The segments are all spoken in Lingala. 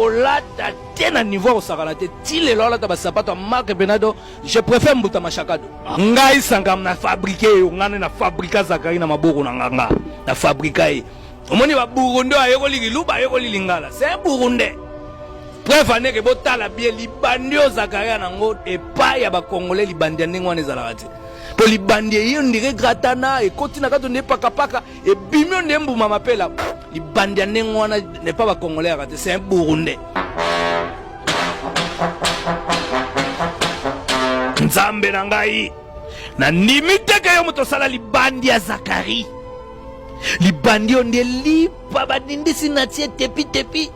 bolata te na niveau osakala te ti lelo alata basapato ya marque penado je préfère mbuta mashakado ngai sangam na fabriqué yo ngane na fabrika Zakari na maboko na nganga na fabrika ye omoni ba burundo ayekoli luba ayekoli lingala c'est burundais preuve ane ke botala bien libandi o Zakari nango epai ya ba congolais libandi ndenge wana ezalaka te po libandi ye ndire gratana e kotina kato ne paka e bimio ndembu mama pela libandi ndenge wana ne pas ba congolais raté c'est un burundais nzambe na ngai na limite ke yo moto sala libandi ya Zakari libandi onde lipa badindisi na tie tepi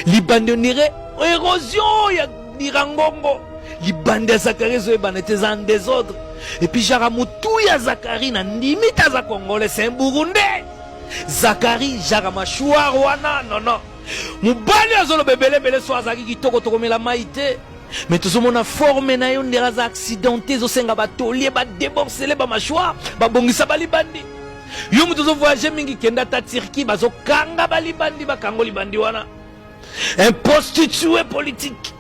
libandi onire érosion ya dirangongo libandi ya Zakari zo ebana te en désordre et puis jara mutu ya Zakari na limite za congolais c'est un burundais Zakari jara mashouar wana non mubali azolo bebele so azaki kitoko tokomela maite mais tout monde a formé na yo ndera za accidenté zo senga batolier ba déborceler ba mashouar ba bongisa balibandi yo mutu zo voyager mingi kenda ta Turquie bazo kanga balibandi ba kango libandi wana un prostitué politique.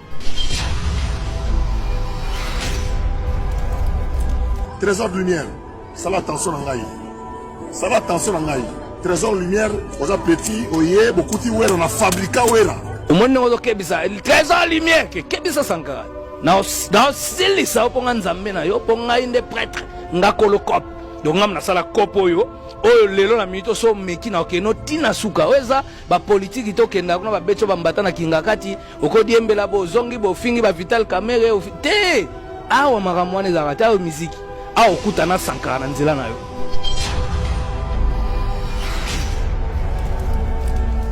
Trésor de lumière, ça va attention à ngaï. Ça va attention à ngaï. Trésor de lumière, aux appétits, oye, beaucoup de ouera, on a fabriqué ouera. Au monde n'a pas kebisa. Trésor de lumière, kebisa sankara. Na sili sa oponga nzambe na yo, ponga inde prêtre, nga kolokop. Donc ngam na sala kopo yo. Oyo lelo na minute so meki na okeno tina suka weza ba politique to kenda kuna ba becho ba mbata na kingakati okodiembela bo zongi bo fingi ba Vital Kamerhe te awa makamwane za kata o muziki awa okuta na Sankara na nzela na yo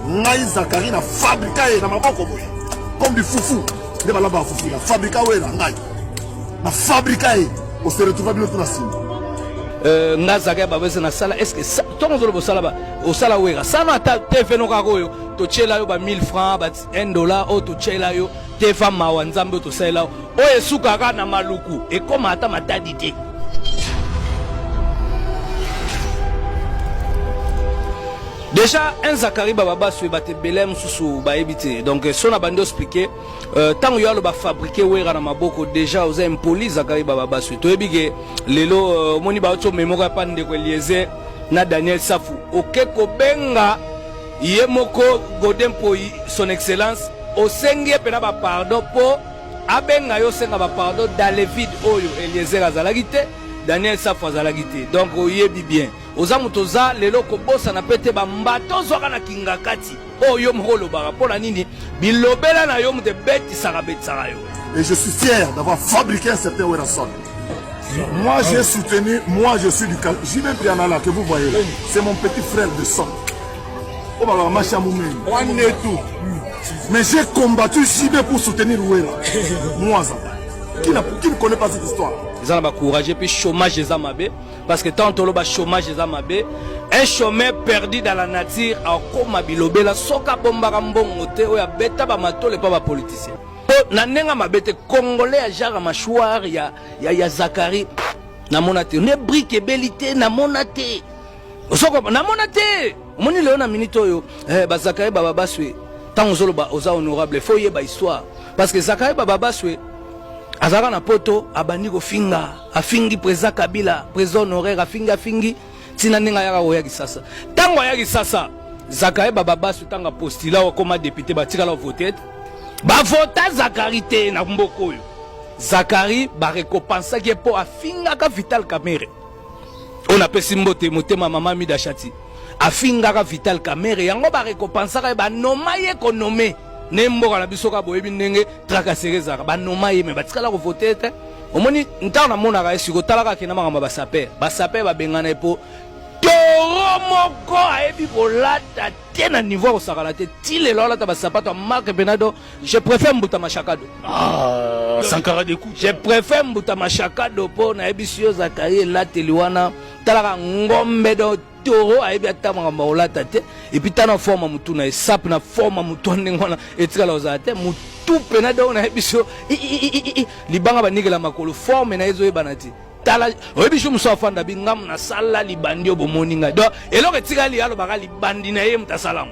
ngai Zakari na fabrika na maboko boye comme du foufou de balaba foufou na fabrika wera ngai na fabrika on se retrouve bien tout na sima nga Zakari babese na sala est-ce que tongo zolo bosala ba osala wera sana ta tefe no kako yo to chela yo ba 1000 francs ba $1 o to chela yo tefa mawa nzambe to sala o esuka ka na maluku e koma ata matadi te déjà un Zakari baba so ba te belem susu ba ebité donc son abando expliquer tant yo ba fabriquer wera na maboko déjà aux impoli Zakari baba so to ebige lelo moni ba to memoka pande ko liese na Daniel Safu oke ko benga ye moko godempo son excellence o sengie pena ba pardon po abenga yo senga ba pardon dans le vide oyo Eliezer azalagite Daniel Safu azalagite donc oyebi bien ozamutoza lelo ko bosa na pete ba mbato zoka na kingakati oyo mholo bara pona nini bilobela na yo mute beti sarabetsara yo. Et je suis fier d'avoir fabriqué un certain Werason. Moi j'ai soutenu, moi je suis du Cal. J'ai même pris un ala que vous voyez là. C'est mon petit frère de sang. Oh bah machamoumé. On est tout. Mais j'ai combattu Jibé pour soutenir Wera. Moi ça. Qui ne connaît pas cette histoire? Ils ont courage puis chômage les amabé parce que tant que le chômage les amabé un chômeur perdu dans la nature a comme bilobela soka bombara mbongo te o ya beta ba matole pas ba politicien na nenga mabete congolais ya jara mashouar ya Zakari na monate ne brique belité na monate soko na monate moni leo na minute oyo ba Zakari baba baswe tant ozolo ba oza honorable faut yeba histoire parce que Zakari baba baswe azaka na poto abandi ko finga afingi président Kabila président honoraire afingi tina ninga yaka oyaki sasa tango yaki sasa Zakari baba basu tanga postila wa comme député batika la voter ba vota Zakari te na mboko yo Zakari ba récompense qui po afinga ka Vital Kamerhe on appelle simbote motema mama mida chati afinga ka Vital Kamerhe yango ba récompense ka ba nomaye ko nomé nemboka na biso ka boyebi ndenge tracasserie zaka ba nomaye me batikala ko voter te omoni ntana mona ka esiko talaka kina mama ba saper ba bengana epo toro moko ayebi bolata te na niveau osakala te ti lelo alata basapato ya marque penado je préfère mbuta mashakado Sankara de coup je préfère mbuta mashakado po na yebi yo Zakari elateli wana talaka ngombe do toro ayebi ata makambo olata te epi tana forma mutu na esape na forma mutu ndenge wana etikala ozala te mutu penado na yebi yo libanga banikela makolo forme na ezoyebana te tala oyebi so muso afanda bingam na sala libandi obomoni nga do eloko etikali alo baka libandi na ye mutasalamu